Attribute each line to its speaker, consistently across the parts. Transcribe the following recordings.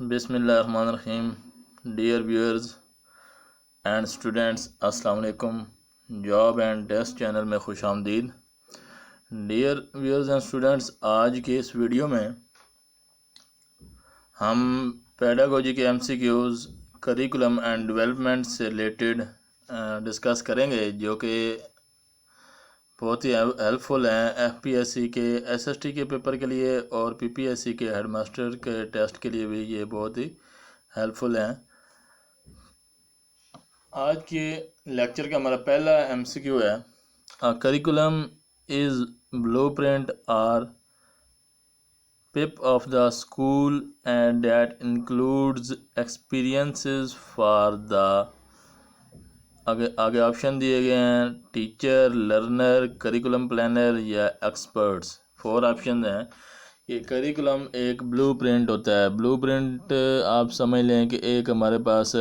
Speaker 1: बिस्मिल्लाहिर्रहमानिर्रहीम। Dear viewers and students, अस्सलाम वालेकुम। जॉब एंड टेस्ट चैनल में खुश आमदीद। डियर व्यूअर्स एंड स्टूडेंट्स, आज के इस वीडियो में हम पेडागोजी के MCQs करिकुलम एंड डेवलपमेंट से रिलेटेड डिस्कस करेंगे, जो कि बहुत ही हेल्पफुल हैं FPSC के SST के पेपर के लिए और PPSC के हेडमास्टर के टेस्ट के लिए भी ये बहुत ही हेल्पफुल हैं। आज के लेक्चर का हमारा पहला MCQ है, करिकुलम इज़ ब्लूप्रिंट और pip of the school and that includes experiences for the आगे ऑप्शन दिए गए हैं, टीचर, लर्नर, करिकुलम प्लानर या एक्सपर्ट्स। 4 ऑप्शन हैं कि करिकुलम एक ब्लूप्रिंट होता है। ब्लूप्रिंट आप समझ लें कि एक हमारे पास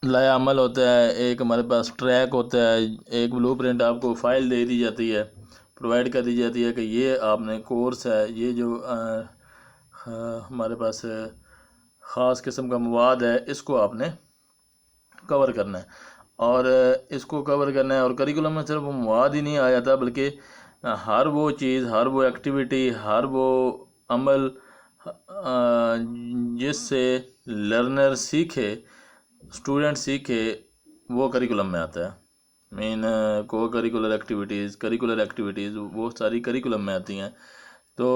Speaker 1: लाया अमल होता है, एक हमारे पास ट्रैक होता है। एक ब्लूप्रिंट आपको फाइल दे दी जाती है, प्रोवाइड कर दी जाती है कि ये आपने कोर्स है, ये जो हमारे पास ख़ास किस्म का मवाद है, इसको आपने कवर करना है और इसको कवर करना है। और करिकुलम में सिर्फ मवाद ही नहीं आ जाता, बल्कि हर वो चीज़, हर वो एक्टिविटी, हर वो अमल जिससे लर्नर सीखे, स्टूडेंट सीखे, वो करिकुलम में आता है। मेन को करिकुलर एक्टिविटीज़ वो सारी करिकुलम में आती हैं। तो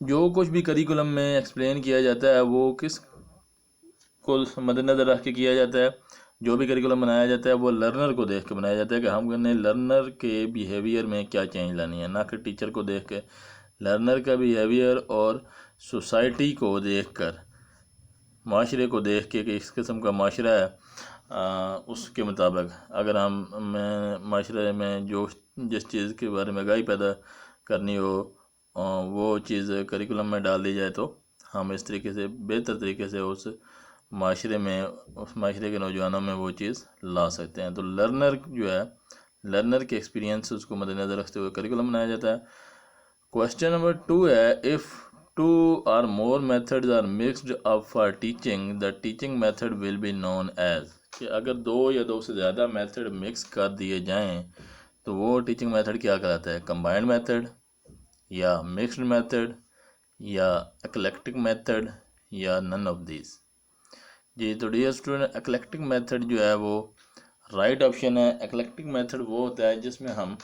Speaker 1: जो कुछ भी करिकुलम में एक्सप्लेन किया जाता है वो किस को मद्देनज़र रख के किया जाता है। जो भी करिकुलम बनाया जाता है वो लर्नर को देख के बनाया जाता है कि हमने लर्नर के बिहेवियर में क्या चेंज लानी है, ना कि टीचर को देख के। लर्नर का बिहेवियर और सोसाइटी को देख कर, माशरे को देख के कि इस किस्म का माशरा है, उसके मुताबिक अगर हम माशरे में जो जिस चीज़ के बारे में आगाही पैदा करनी हो वो चीज़ करिकुलम में डाल दी जाए, तो हम इस तरीके से बेहतर तरीके से उस माशरे में, उस माशरे के नौजवानों में वो चीज़ ला सकते हैं। तो लर्नर जो है, लर्नर के एक्सपीरियंस उसको मद्देनज़र रखते हुए करिकुलम बनाया जाता है। क्वेश्चन नंबर 2 है, if 2 or more methods are mixed up for teaching, the teaching method will be known as। कि अगर 2 या 2 से ज़्यादा मेथड मिक्स कर दिए जाएं तो वो टीचिंग मेथड क्या कहलाता है? कंबाइंड मेथड या मिक्स्ड मेथड या एक्लेक्टिक मेथड या नन ऑफ दिस। जी, तो डियर स्टूडेंट, एक्लेक्टिक मेथड जो है वो राइट ऑप्शन है। एक्लेक्टिक मेथड वो होता है जिसमें हम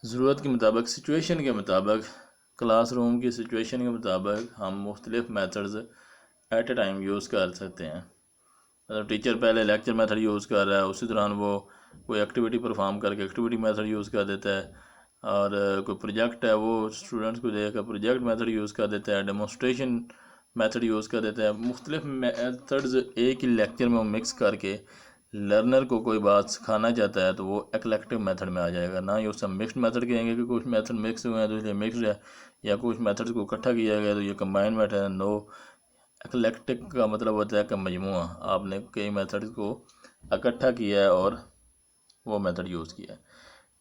Speaker 1: ज़रूरत के मुताबिक, सिचुएशन के मुताबिक, क्लासरूम की सिचुएशन के मुताबिक हम मुख्तलिफ methods at a time use कर सकते हैं। मतलब टीचर पहले लेक्चर मेथड यूज़ कर रहा है, उसी दौरान वो कोई एक्टिविटी परफॉर्म करके एक्टिविटी मेथड यूज़ कर देता है, और कोई प्रोजेक्ट है वो स्टूडेंट्स को देकर प्रोजेक्ट मेथड यूज़ कर देता है, डेमोन्स्ट्रेशन मेथड यूज़ कर देता है। मुख्तलिफ मेथड्स एक ही लेक्चर में मिक्स करके लर्नर को कोई बात सिखाना चाहता है तो वो एक्लेक्टिव मेथड में आ जाएगा। ना ही उसे मिक्स्ड मेथड कहेंगे कि कुछ मेथड मिक्स हुए हैं तो इसलिए मिक्स्ड है, या कुछ मेथड्स को इकट्ठा किया गया तो ये कंबाइंड मेथड है। नो, एक्लेक्टिक का मतलब होता है कि मजमुआ, आपने कई मेथड्स को इकट्ठा किया है और वो मेथड यूज़ किया है।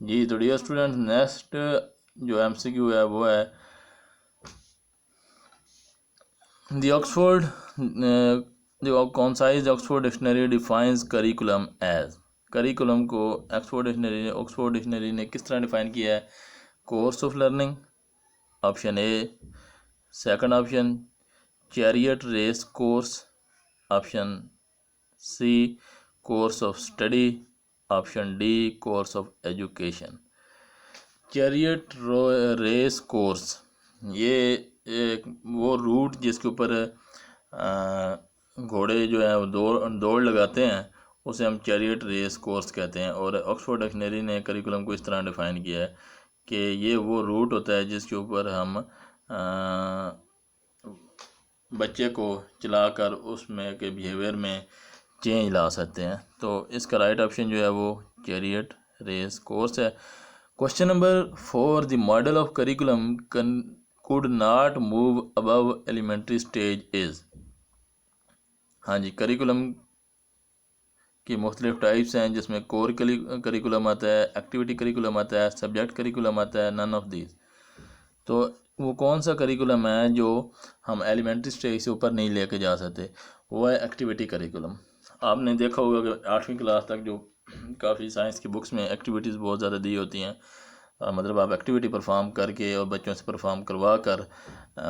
Speaker 1: जी, तो डियर स्टूडेंट, नेक्स्ट जो MCQ है वो है, the Oxford concise Oxford dictionary defines curriculum as. Curriculum को ऑक्सफोर्ड डिक्शनरी ने किस तरह डिफाइन किया है? Course of learning, option A. Second option, chariot race course, option C. Course of study, option D. Course of education. Chariot race course, ये एक वो root जिसके ऊपर घोड़े जो है वो दौड़ लगाते हैं, उसे हम चैरियट रेस कोर्स कहते हैं। और ऑक्सफोर्ड डिक्शनरी ने करिकुलम को इस तरह डिफ़ाइन किया है कि ये वो रूट होता है जिसके ऊपर हम बच्चे को चलाकर उसमें के बिहेवियर में चेंज ला सकते हैं। तो इसका राइट ऑप्शन जो है वो चैरियट रेस कोर्स है। Question number 4, the model of curriculum could not move above elementary stage is। हाँ जी, करिकुलम की मुख्तलिफ टाइप्स हैं जिसमें कोर करिकुलम आता है, एक्टिविटी करिकुलम आता है, सब्जेक्ट करिकुलम आता है, नन ऑफ दीज। तो वो कौन सा करिकुलम है जो हम एलिमेंट्री स्टेज से ऊपर नहीं लेके जा सकते, वो है एक्टिविटी करिकुलम। आपने देखा होगा कि 8वीं क्लास तक जो काफ़ी साइंस की बुक्स में एक्टिविटीज़ बहुत ज़्यादा दी होती हैं, मतलब आप एक्टिविटी परफॉर्म करके और बच्चों से परफॉर्म करवा कर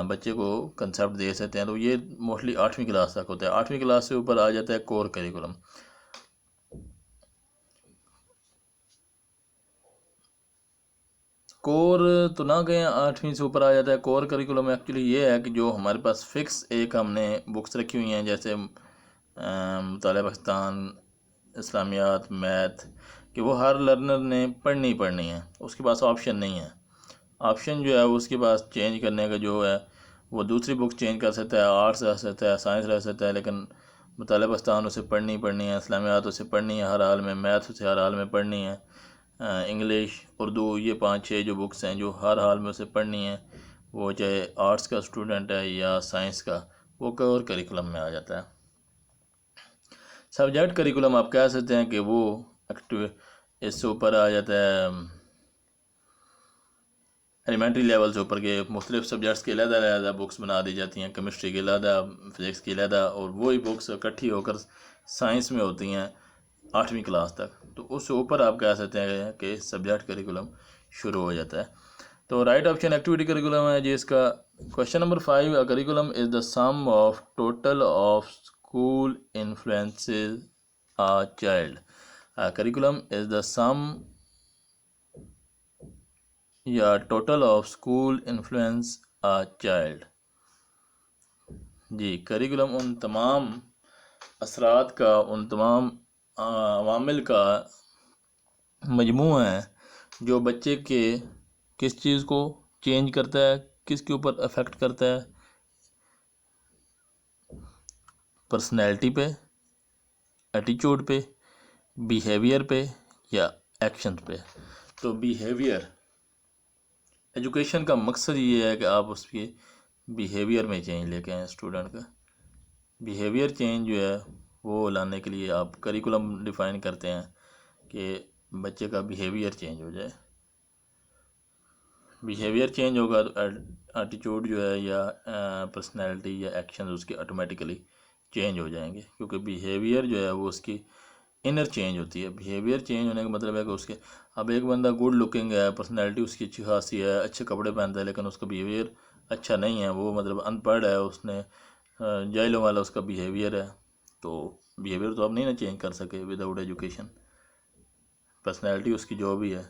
Speaker 1: बच्चे को कंसेप्ट दे सकते हैं। तो ये मोस्टली 8वीं क्लास तक होता है। 8वीं क्लास से ऊपर आ जाता है कोर करिकुलम। कोर तो ना गए, 8वीं से ऊपर आ जाता है। कोर करिकुलम एक्चुअली ये है कि जो हमारे पास फिक्स एक हमने बुक्स रखी हुई हैं, जैसे मुतालिया पाकिस्तान, इस्लामियात, मैथ, कि वो हर लर्नर ने पढ़नी ही पढ़नी है, उसके पास ऑप्शन नहीं है। ऑप्शन जो है उसके पास चेंज करने का जो है वो दूसरी बुक चेंज कर सकता है, आर्ट्स रह सकता है, साइंस रह सकता है, लेकिन मुतालिया पाकिस्तान उसे पढ़नी ही पढ़नी है, इस्लामियात उसे पढ़नी है हर हाल में, मैथ उसे हर हाल में पढ़नी है, इंग्लिश, उर्दू, ये 5-6 जो बुक्स हैं जो हर हाल में उसे पढ़नी है, वो चाहे आर्ट्स का स्टूडेंट है या साइंस का, वो कोर करिकुलम में आ जाता है। सब्जेक्ट करिकुलम आप कह सकते हैं कि वो इससे ऊपर आ जाता है, एलिमेंट्री लेवल से ऊपर के मुख्तलिफ सब्जेक्ट्स के अलग बुक्स बना दी जाती हैं, केमिस्ट्री के अलग, फिज़िक्स की अलग, और वही बुक्स इकट्ठी होकर साइंस में होती हैं 8वीं क्लास तक। तो उससे ऊपर आप कह सकते हैं कि सब्जेक्ट करिकुलम शुरू हो जाता है। तो राइट ऑप्शन एक्टिविटी करिकुलम है जी इसका। Question number 5, a curriculum is the sum of total of school influences a child. A curriculum is the sum या total of school influence a child. जी, करिकुलम उन तमाम असरात का, उन तमाम अवामिल का मजमू है जो बच्चे के किस चीज़ को चेंज करता है, किसके ऊपर अफेक्ट करता है, पर्सनैलिटी पे, एटीट्यूड पे, बिहेवियर पे या एक्शन पे। तो बिहेवियर, एजुकेशन का मकसद ये है कि आप उसके बिहेवियर में चेंज लेके आएँ। स्टूडेंट का बिहेवियर चेंज जो है वो लाने के लिए आप करिकुलम डिफ़ाइन करते हैं कि बच्चे का बिहेवियर चेंज हो जाए। बिहेवियर चेंज होगा तो एटीट्यूड जो है या पर्सनैलिटी या एक्शन उसके ऑटोमेटिकली चेंज हो जाएंगे, क्योंकि बिहेवियर जो है वो उसकी इनर चेंज होती है। बिहेवियर चेंज होने का मतलब है कि उसके, अब एक बंदा गुड लुकिंग है, पर्सनैलिटी उसकी अच्छी खासी है, अच्छे कपड़े पहनता है, लेकिन उसका बिहेवियर अच्छा नहीं है, वो मतलब अनपढ़ है, उसने जाहिलों वाला उसका बिहेवियर है, तो बिहेवियर तो आप नहीं ना चेंज कर सके विदाउट एजुकेशन। पर्सनैलिटी उसकी जो भी है,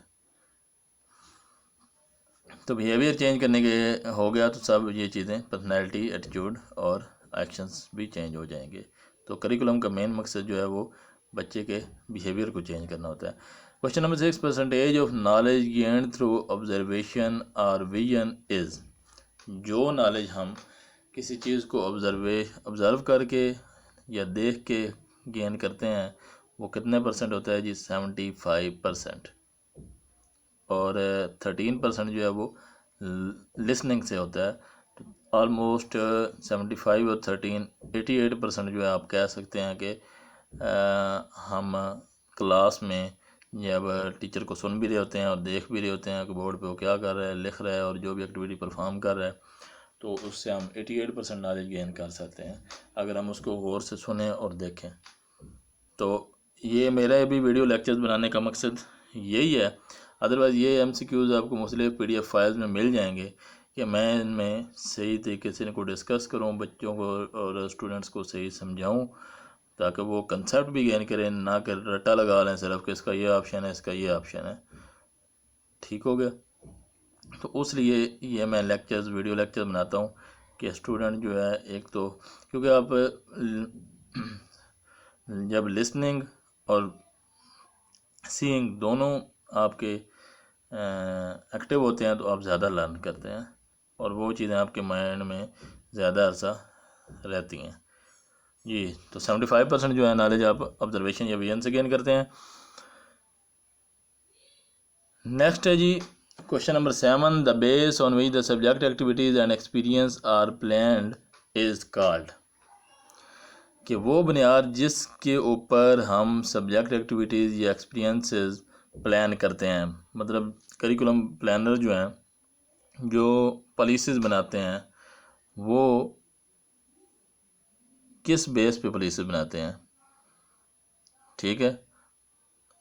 Speaker 1: तो बिहेवियर चेंज करने के हो गया तो सब ये चीज़ें, पर्सनैलिटी, एटीट्यूड और एक्शंस भी चेंज हो जाएंगे। तो करिकुलम का मेन मकसद जो है वो बच्चे के बिहेवियर को चेंज करना होता है। Question number 6, percentage of knowledge gain through observation और विजन इज़। जो नॉलेज हम किसी चीज़ को ऑब्ज़र्व करके या देख के गेन करते हैं वो कितने परसेंट होता है जी? 75%। और 13% जो है वो लिसनिंग से होता है। ऑलमोस्ट 75 और 13, 88% जो है आप कह सकते हैं कि हम क्लास में जब टीचर को सुन भी रहे होते हैं और देख भी रहे होते हैं कि बोर्ड पे वो क्या कर रहा है, लिख रहा है, और जो भी एक्टिविटी परफॉर्म कर रहा है, तो उससे हम 88% नॉलेज गेन कर सकते हैं अगर हम उसको गौर से सुने और देखें। तो ये मेरा भी वीडियो लेक्चर्स बनाने का मकसद यही है। अदरवाइज़ ये MCQs आपको मुख्तलिफ PDF फाइल्स में मिल जाएंगे कि मैं इनमें सही तरीके से इनको डिस्कस करूं, बच्चों को और स्टूडेंट्स को सही समझाऊं, ताकि वो कंसेप्ट भी गेन करें, ना कि रट्टा लगा लें सिर्फ कि इसका ये ऑप्शन है, इसका ये ऑप्शन है। ठीक हो गया? तो उस लिए ये मैं लेक्चर्स, वीडियो लेक्चर बनाता हूँ कि स्टूडेंट जो है, एक तो क्योंकि आप जब लिसनिंग और सीइंग दोनों आपके एक्टिव होते हैं तो आप ज़्यादा लर्न करते हैं और वो चीज़ें आपके माइंड में ज़्यादा अरसा रहती हैं जी। तो 75% जो है नॉलेज आप ऑब्जर्वेशन या विजन से गेन करते हैं। नेक्स्ट है जी question number 7, the base on which the subject activities and experience are planned is called. कि वो बुनियाद जिसके ऊपर हम सब्जेक्ट एक्टिविटीज़ या एक्सपीरियंसेस प्लान करते हैं, मतलब करिकुलम प्लानर जो हैं जो पॉलिसीज़ बनाते हैं वो किस बेस पे पॉलिसीज़ बनाते हैं, ठीक है।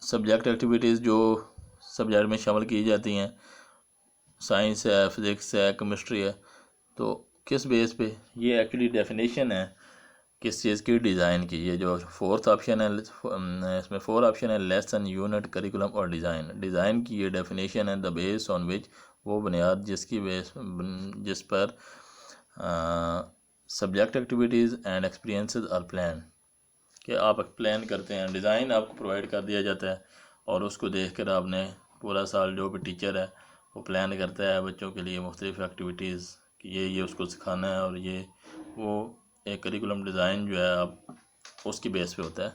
Speaker 1: सब्जेक्ट एक्टिविटीज़ जो सब्जेक्ट में शामिल की जाती हैं, साइंस है, फिज़िक्स है, केमिस्ट्री है, तो किस बेस पे, ये एक्चुअली डेफिनेशन है किस चीज़ की, डिज़ाइन की। ये जो फोर्थ ऑप्शन है, इसमें 4 ऑप्शन है, लेसन, यूनिट, करिकुलम और डिज़ाइन। डिज़ाइन की ये डेफिनेशन है, द बेस ऑन विच, वो बुनियाद जिस पर subject activities and experiences are plan, कि आप प्लान करते हैं। डिज़ाइन आपको प्रोवाइड कर दिया जाता है और उसको देख कर आपने पूरा साल, जो भी टीचर है वो प्लान करता है बच्चों के लिए मुख्तलिफ़ एक्टिविटीज़ कि ये उसको सिखाना है, और ये वो एक करिकुलम डिज़ाइन जो है आप उसकी बेस पे होता है।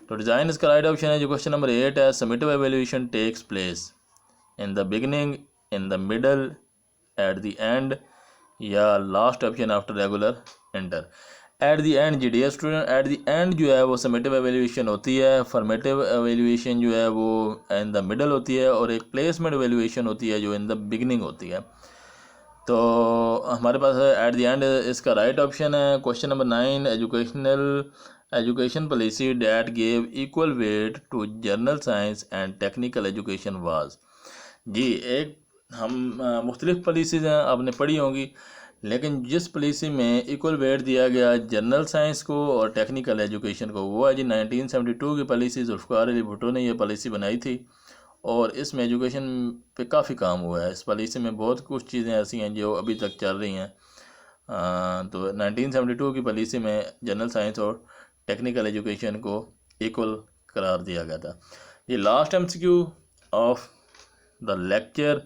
Speaker 1: तो डिज़ाइन इसका राइट ऑप्शन है। जो क्वेश्चन नंबर 8 है, summative evaluation takes place in the beginning, in the middle, at the end, या last option after regular inter. At the end जी dear student, at the end जो है वो summative evaluation होती है, फॉर्मेटिव एवेल्यूएशन जो है वो इन द मिडल होती है, और एक प्लेसमेंट एवेल्यूएशन होती है जो इन द बिगनिंग होती है। तो हमारे पास एट द एंड इसका राइट ऑप्शन है। Question number 9, education policy that gave equal weight to general science and technical education was. जी, एक हम मुख्तलिफ पॉलिसीज़ हैं, आपने पढ़ी होंगी, लेकिन जिस पॉलिसी में इक्वल वेट दिया गया जनरल साइंस को और टेक्निकल एजुकेशन को, वो है जी 1972 की पॉलिसी। जुल्फ़िकार अली भुट्टो ने यह पॉलिसी बनाई थी और इसमें एजुकेशन पे काफ़ी काम हुआ है। इस पॉलिसी में बहुत कुछ चीज़ें ऐसी हैं जो अभी तक चल रही हैं। तो 1972 की पॉलिसी में जनरल साइंस और टेक्निकल एजुकेशन को इक्वल करार दिया गया था। ये last MCQ of the lecture,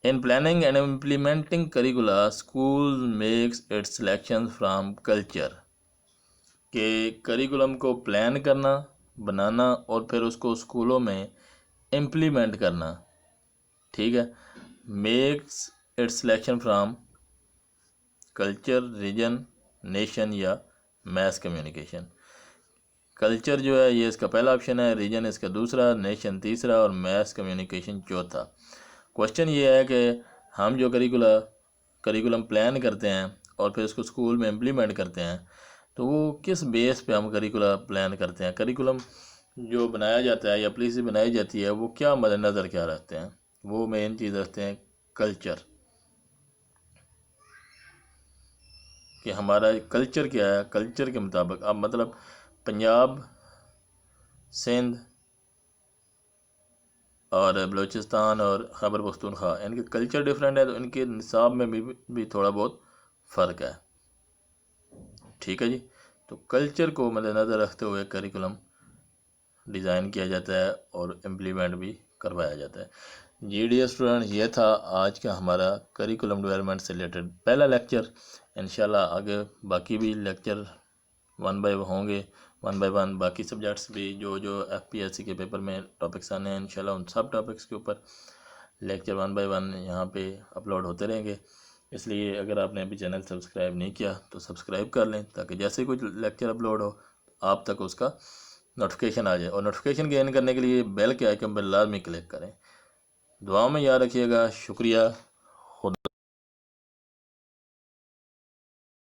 Speaker 1: in planning and implementing करिकुला school makes its selection from culture, के करिकुलम को प्लान करना, बनाना और फिर उसको स्कूलों में इम्प्लीमेंट करना, ठीक है। Makes its selection from culture, region, nation या मैस कम्युनिकेशन। कल्चर जो है ये इसका पहला ऑप्शन है, रीजन इसका दूसरा, नेशन तीसरा और मैस कम्युनिकेशन चौथा। क्वेश्चन ये है कि हम जो करिकुलम प्लान करते हैं और फिर उसको स्कूल में इम्प्लीमेंट करते हैं, तो वो किस बेस पे हम करिकुलम प्लान करते हैं। करिकुलम जो बनाया जाता है या पॉलिसी बनाई जाती है वो क्या मद्देनज़र क्या रखते हैं, वो मेन चीज़ रखते हैं कल्चर, कि हमारा कल्चर क्या है। कल्चर के मुताबिक अब मतलब पंजाब, सिंध और बलूचिस्तान और खैबर पख्तूनख्वा, इनके कल्चर डिफरेंट है, तो इनके निसाब में भी थोड़ा बहुत फ़र्क है, ठीक है जी। तो कल्चर को मद्देनज़र रखते हुए करिकुलम डिज़ाइन किया जाता है और इम्प्लीमेंट भी करवाया जाता है। जी डियर स्टूडेंट, ये था आज का हमारा करिकुलम डेवलपमेंट से रिलेटेड पहला लेक्चर। इंशाल्लाह आगे बाकी भी लेक्चर 1 बाय होंगे, 1 बाय 1 बाकी सब्जेक्ट्स भी जो FPSC के पेपर में टॉपिक्स आने हैं, इंशाल्लाह उन सब टॉपिक्स के ऊपर लेक्चर 1 बाय 1 यहाँ पे अपलोड होते रहेंगे। इसलिए अगर आपने अभी चैनल सब्सक्राइब नहीं किया तो सब्सक्राइब कर लें, ताकि जैसे कोई लेक्चर अपलोड हो आप तक उसका नोटिफिकेशन आ जाए। और नोटिफिकेशन गेन करने के लिए बेल के आइकन पर लाजमी क्लिक करें। दुआओं में याद रखिएगा। शुक्रिया।